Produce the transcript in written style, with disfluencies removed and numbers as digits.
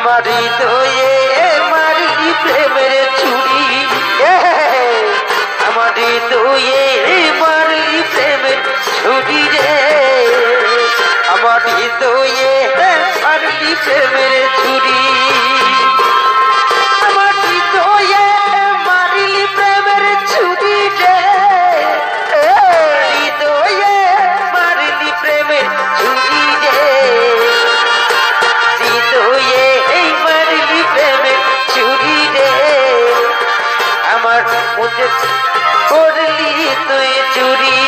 আমার হৃদয়ে মারলি প্রেমের ছুরি, আমার হৃদয়ে মারলি প্রেমের ছুরি রে, আমার হৃদয়ে মারলি প্রেমের ছুরি, আমার হৃদয়ে মারলি প্রেমের ছুরি রে, হৃদয়ে মারলি প্রেমের ছুরি রে, হৃদয়ে মারলি প্রেমের ছুরি রে, আমার মুঝে করলি তুই চুরি।